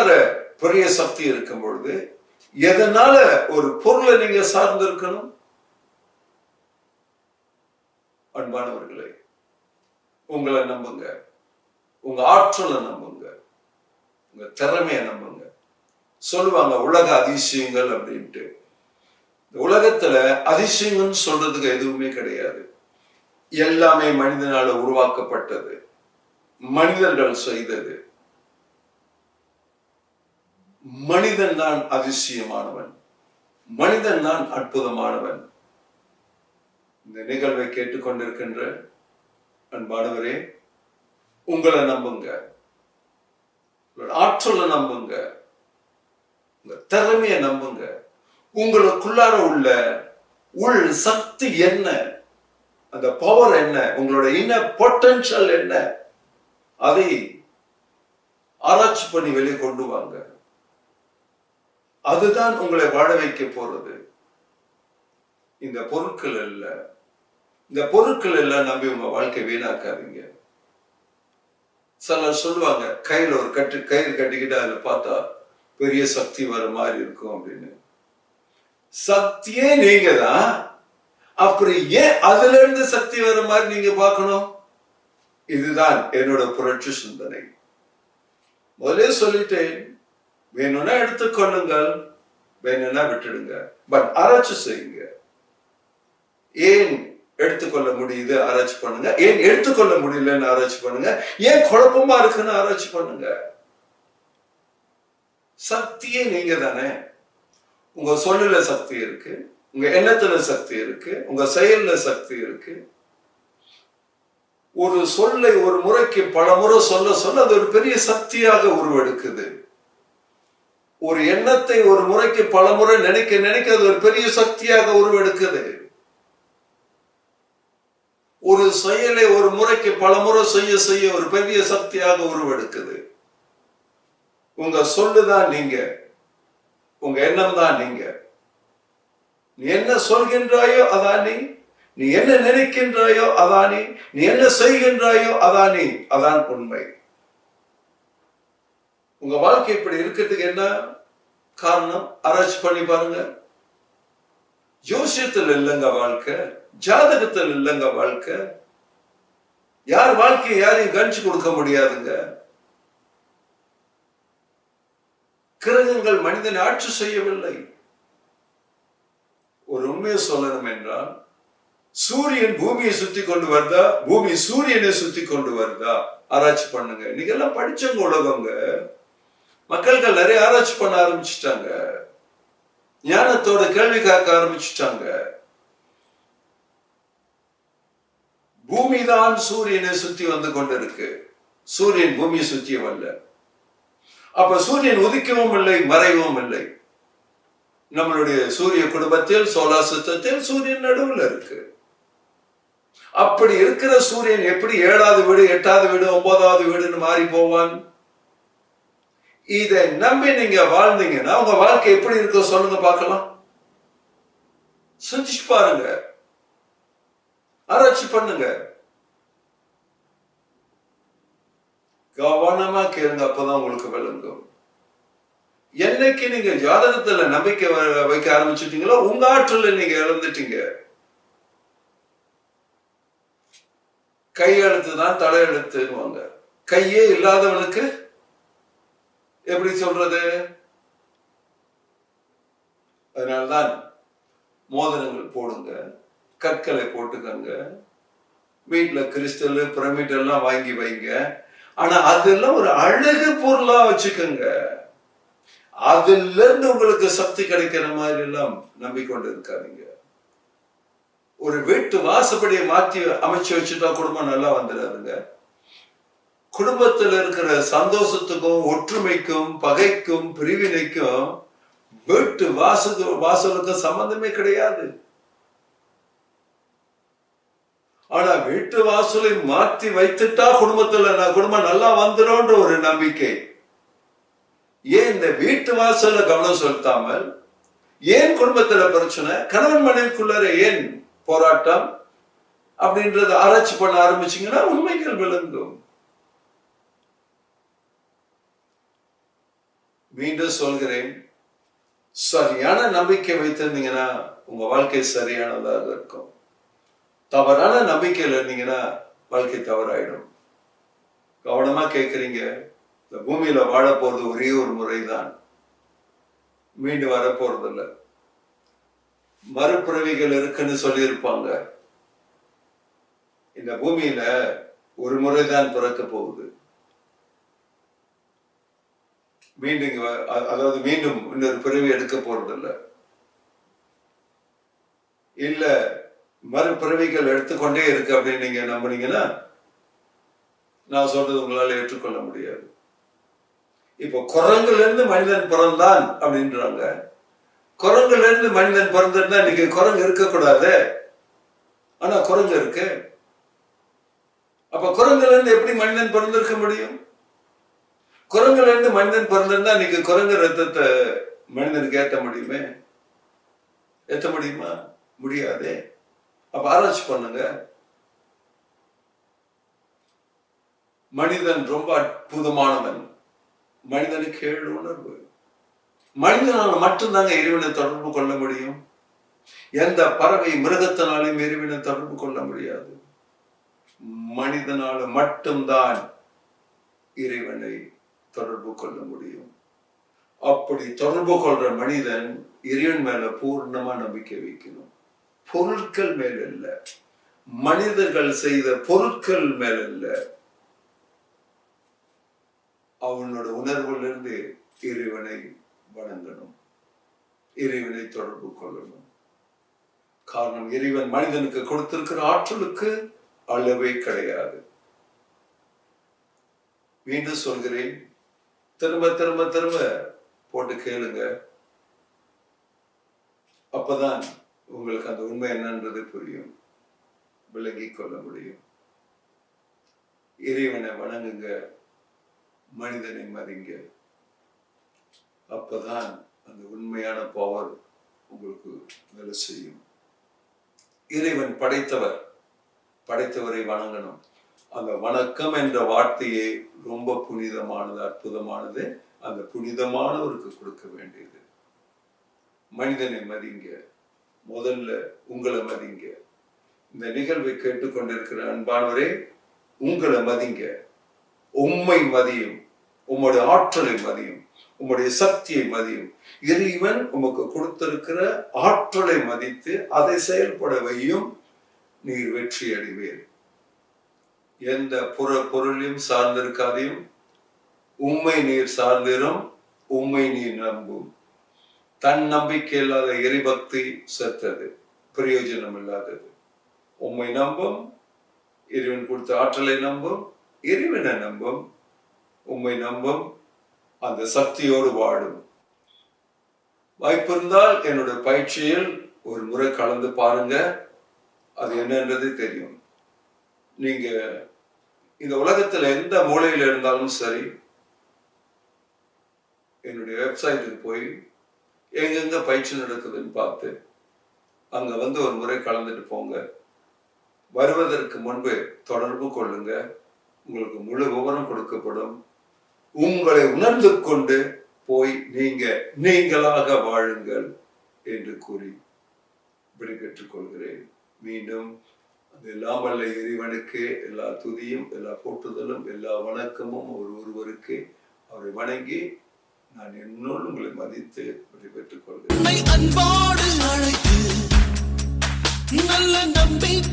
உள்ளார பெரிய சக்தி இருக்கும் பொழுது எதனால ஒரு பொருளை நீங்க சார்ந்து இருக்கணும்? அன்பானவர்களே, உங்களை நம்புங்க, உங்க ஆற்றலை நம்புங்க, உங்க திறமையை நம்புங்க. சொல்லுவாங்க உலக அதிசயங்கள் அப்படின்ட்டு. உலகத்துல அதிசயங்கள்னு சொல்றதுக்கு எதுவுமே கிடையாது. எல்லாமே மனிதனால உருவாக்கப்பட்டது, மனிதர்கள் செய்தது. மனிதன் தான் அதிசயமானவன், மனிதன் தான் அற்புதமானவன். இந்த நிகழ்வை கேட்டுக்கொண்டிருக்கின்ற அன்பானவரே, உங்களை நம்புங்க, ஆற்றலை நம்புங்க, உங்க திறமையை நம்புங்க. உங்களுக்குள்ளார உள்ள உள் சக்தி என்ன, அந்த பவர் என்ன, உங்களோட இன்னர் பொட்டன்ஷியல் என்ன, அதை ஆராய்ச்சி பண்ணி வெளியே கொண்டு வாங்க. அதுதான் உங்களை வாழ வைக்க போறது. இந்த பொருட்கள் அல்ல. இந்த பொருட்கள் எல்லாம் நம்பி உங்க வாழ்க்கை வீணாக்காதீங்க. சிலர் சொல்லுவாங்க, கையில ஒரு கயிறு கட்டிக்கிட்டு அதுல பார்த்தா பெரிய சக்தி வர மாதிரி இருக்கும் அப்படின்னு. சக்தியே நீங்க தான். அப்புறம் ஏன் அதுல இருந்து சக்தி வர மாதிரி நீங்க பார்க்கணும்? இதுதான் என்னோட புரட்சி சிந்தனை. முதலே சொல்லிட்டேன், வேணும்னா எடுத்துக்கொள்ளுங்கள், வேணும்னா விட்டுடுங்க. பட் ஆராய்ச்சி செய்யுங்க. ஏன் எடுத்துக்கொள்ள முடியுது ஆராய்ச்சி பண்ணுங்க, ஏன் எடுத்துக்கொள்ள முடியலன்னு ஆராய்ச்சி பண்ணுங்க, ஏன் குழப்பமா இருக்குன்னு ஆராய்ச்சி பண்ணுங்க. சக்தியே நீங்க தானே. உங்க சொல்லுல சக்தி இருக்கு, உங்க எண்ணத்துல சக்தி இருக்கு, உங்க செயல்ல சக்தி இருக்கு. ஒரு சொல்லை ஒரு முறைக்கு பல முறை சொல்ல சொல்ல அது ஒரு பெரிய சக்தியாக உருவெடுக்குது. ஒரு எண்ணத்தை ஒரு முறைக்கு பல முறை நினைக்க நினைக்க அது ஒரு பெரிய சக்தியாக உருவெடுக்குது. ஒரு செயலை ஒரு முறைக்கு பல முறை செய்ய செய்ய ஒரு பெரிய சக்தியாக உருவெடுக்குது. உங்க சொல்லுதான் நீங்க, உங்க எண்ணம் தான் நீங்க. நீ என்ன சொல்கின்றாயோ அதானி, நீ என்ன நினைக்கின்றாயோ அதானி, நீ என்ன செய்கின்றாயோ அதானி, அதான் உண்மை. உங்க வாழ்க்கை இப்படி இருக்கிறதுக்கு என்ன காரணம்? ஆராய்ச்சி பண்ணி பாருங்க. ஜோசியத்தில் இல்லைங்க வாழ்க்கை, ஜாதகத்தில் இல்லைங்க வாழ்க்கை. யார் வாழ்க்கையை யாரையும் கணிச்சு கொடுக்க முடியாதுங்க. கிரகங்கள் மனிதனை ஆட்சி செய்யவில்லை. ஒரு உண்மையை சொல்லணும் என்றால், சூரியன் பூமியை சுத்தி கொண்டு வருதா, பூமி சூரியனை சுத்தி கொண்டு வருதா? ஆராய்ச்சி பண்ணுங்க. இன்னைக்கு எல்லாம் படிச்சவங்க உலகங்க. மக்கள்கள் நிறைய ஆராய்ச்சி பண்ண ஆரம்பிச்சுட்டாங்க, ஞானத்தோட கேள்வி கேட்க ஆரம்பிச்சுட்டாங்க. பூமி தான் சூரியனை சுத்தி வந்து கொண்டிருக்கு, சூரியன் பூமியை சுத்திய வரல. அப்ப சூரியன் உதிக்கவும் இல்லை, மறையவும் இல்லை. நம்மளுடைய சூரிய குடும்பத்தில் சோலார் சிஸ்டத்தில் சூரியன் நடுவில் இருக்கு. அப்படி இருக்கிற சூரியன் எப்படி 7வது வீடு, 8வது வீடு, 9வது வீடுன்னு மாறி போவான்? இதை நம்பி நீங்க வாழ்ந்தீங்கன்னா உங்க வாழ்க்கை எப்படி இருக்க சொல்லுங்க பார்க்கலாம். செஞ்சு பாருங்க, ஆராய்ச்சி பண்ணுங்க, கவனமா கேளுங்க, அப்பதான் உங்களுக்கு விளங்கும். என்னைக்கு நீங்க ஜாதகத்துல நம்பிக்கை வைக்க ஆரம்பிச்சுட்டீங்களோ உங்க ஆற்றல நீங்க இழந்துட்டீங்க. கையெழுத்து தான் தலையெழுத்துவாங்க. கையே இல்லாதவனுக்கு எப்படி சொல்றது? அதனால்தான் மோதிரங்கள் போடுங்க, கற்களை போட்டுக்கங்க, வீட்டுல கிறிஸ்டல் பிரமிட் எல்லாம் வாங்கி வைங்க. ஆனா அதெல்லாம் ஒரு அழகு பொருளா வச்சுக்கோங்க. அதுல இருந்து உங்களுக்கு சக்தி கிடைக்கிற மாதிரி எல்லாம் நம்பிக்கொண்டு இருக்காதீங்க. ஒரு வீட்டு வாசப்படியை மாற்றி அமைச்சு வச்சுட்டா குடும்பம் நல்லா வந்துடாதுங்க. குடும்பத்தில் இருக்கிற சந்தோஷத்துக்கும் ஒற்றுமைக்கும் பகைக்கும் பிரிவினைக்கும் வீட்டு வாசலுக்கும் சம்பந்தமே கிடையாது. ஆனா வீட்டு வாசலை மாற்றி வைத்துட்டா குடும்பம் நல்லா வந்துடும் ஒரு நம்பிக்கை. ஏன் இந்த வீட்டு வாசல கவனம் செலுத்தாமல், ஏன் குடும்பத்துல பிரச்சனை, கணவன் மனைவிக்குள்ளார ஏன் போராட்டம் அப்படின்றத ஆராய்ச்சி பண்ண ஆரம்பிச்சீங்கன்னா உண்மைகள் விளங்கும். மீண்டும் சொல்கிறேன், சரியான நம்பிக்கை வைத்திருந்தீங்கன்னா உங்க வாழ்க்கை சரியானதாக இருக்கும். தவறான நம்பிக்கையில் இருந்தீங்கன்னா வாழ்க்கை தவறாயிடும். கவனமா கேட்குறீங்க. இந்த பூமியில வாழ போறது ஒரே ஒரு முறைதான், மீண்டும் வரப்போறது இல்லை. மறுபிறவிகள் இருக்குன்னு சொல்லியிருப்பாங்க. இந்த பூமியில ஒரு முறைதான் பிறக்க போகுது. மீண்டும் அதாவது மீண்டும் இன்னொரு பிறவி எடுக்க போறதில்லை. இல்ல மறுபிறவிகள் எடுத்துக்கொண்டே இருக்கு அப்படின்னு நீங்க நம்புனீங்கன்னா நான் சொல்றது உங்களால ஏற்றுக்கொள்ள முடியாது. இப்போ குரங்குல இருந்து மனிதன் பிறந்தான் அப்படின்றாங்க. குரங்குல இருந்து மனிதன் பிறந்திருந்தா இன்னைக்கு குரங்கு இருக்கக்கூடாது, ஆனா குரங்கு இருக்கு. அப்ப குரங்குல இருந்து எப்படி மனிதன் பிறந்திருக்க முடியும்? குரங்குல இருந்து மனிதன் பிறந்திருந்தா இன்னைக்கு குரங்கு ரத்தத்தை மனிதனுக்கு ஏற்ற முடியுமே? ஏற்ற முடியுமா? முடியாது. அப்ப ஆராய்ச்சி பண்ணுங்க. மனிதன் ரொம்ப அற்புதமானவன். மனிதனுக்கு 7 உணர்வு. மனிதனால மட்டும்தாங்க இறைவனை தொடர்பு கொள்ள முடியும். எந்த பறவை மிருகத்தினாலையும் இறைவனை தொடர்பு கொள்ள முடியாது. மனிதனால மட்டும்தான் இறைவனை தொடர்பு கொள்ள முடியும். அப்படி தொடர்பு கொள்ற மனிதன் இறைவன் மேல பூர்ணமா நம்பிக்கை வைக்கணும். பொருட்கள் மேல இல்ல, மனிதர்கள் செய்த பொருட்கள் மேல இல்ல. அவனோட உணர்விலிருந்து இறைவனை வணங்கணும், இறைவனை தொடர்பு கொள்ளணும். காரணம், இறைவன் மனிதனுக்கு கொடுத்திருக்கிற ஆற்றலுக்கு அளவே கிடையாது. மீண்டும் சொல்கிறேன், திரும்ப திரும்ப திரும்ப போட்டு கேளுங்க. அப்பதான் உங்களுக்கு அந்த உண்மை என்னன்றது புரியும், விளங்கிக் கொள்ள முடியும். இறைவனை வணங்குங்க, மனிதனை மதிங்க. அப்பதான் அந்த உண்மையான பவர் உங்களுக்கு வேலை செய்யும். இறைவன் படைத்தவர், படைத்தவரை வணங்கணும். அந்த வணக்கம் என்ற வார்த்தையே ரொம்ப புனிதமானது, அற்புதமானது. அந்த புனிதமானவருக்கு கொடுக்க வேண்டியது. மனிதனை மதிங்க, முதல்ல உங்களை மதிங்க. இந்த நிகழ்வை கேட்டுக்கொண்டிருக்கிற அன்பானவரே, உங்களை மதிங்க. உம்மை மதியும், உம்முடைய ஆற்றலை மதியும், உம்முடைய சக்தியை மதியும். இறைவன் உமக்கு கொடுத்திருக்கிற ஆற்றலை மதித்து அதை செயல்பட வையும். நீர் வெற்றி அடைவீர். எந்த பொருளையும் சார்ந்திருக்காதையும். உம்மை நீர் சார்ந்திரும், உம்மை நீர் நம்பும். தன் நம்பிக்கை இல்லாத இறைபக்தி செத்தது, பிரயோஜனம் இல்லாதது. உம்மை நம்பும், இறைவன் கொடுத்த ஆற்றலை நம்பும், இறைவனை நம்பும், உம்மை நம்பும், அந்த சக்தியோடு வாடும். வாய்ப்பிருந்தால் என்னுடைய பயிற்சியில் ஒரு முறை கலந்து பாருங்க, அது என்னன்றது தெரியும். நீங்க இந்த உலகத்துல எந்த மூலையில இருந்தாலும் சரி, என்னுடைய வெப்சைட்டுக்கு போய் எங்கெங்க பயிற்சி நடக்குதுன்னு பார்த்து அங்க வந்து ஒரு முறை கலந்துட்டு போங்க. வருவதற்கு முன்பு தொடர்பு கொள்ளுங்க, உங்களுக்கு முழு விவரம் கொடுக்கப்படும். உங்களை உணர்ந்து கொண்டு போய் நீங்களாக வாழுங்கள் என்று கூறி விடைபெற்றுக் கொள்கிறேன். மீண்டும் அந்த எல்லாம் வல்ல இறைவனுக்கு எல்லா துதியும், எல்லா போற்றுதலும், எல்லா வணக்கமும் ஒருவருக்கு. அவரை வணங்கி நான் என்னோடு உங்களை மதித்து விடைபெற்றுக் கொள்கிறேன். அன்போடு அழைத்து நல்ல நம்பிக்கை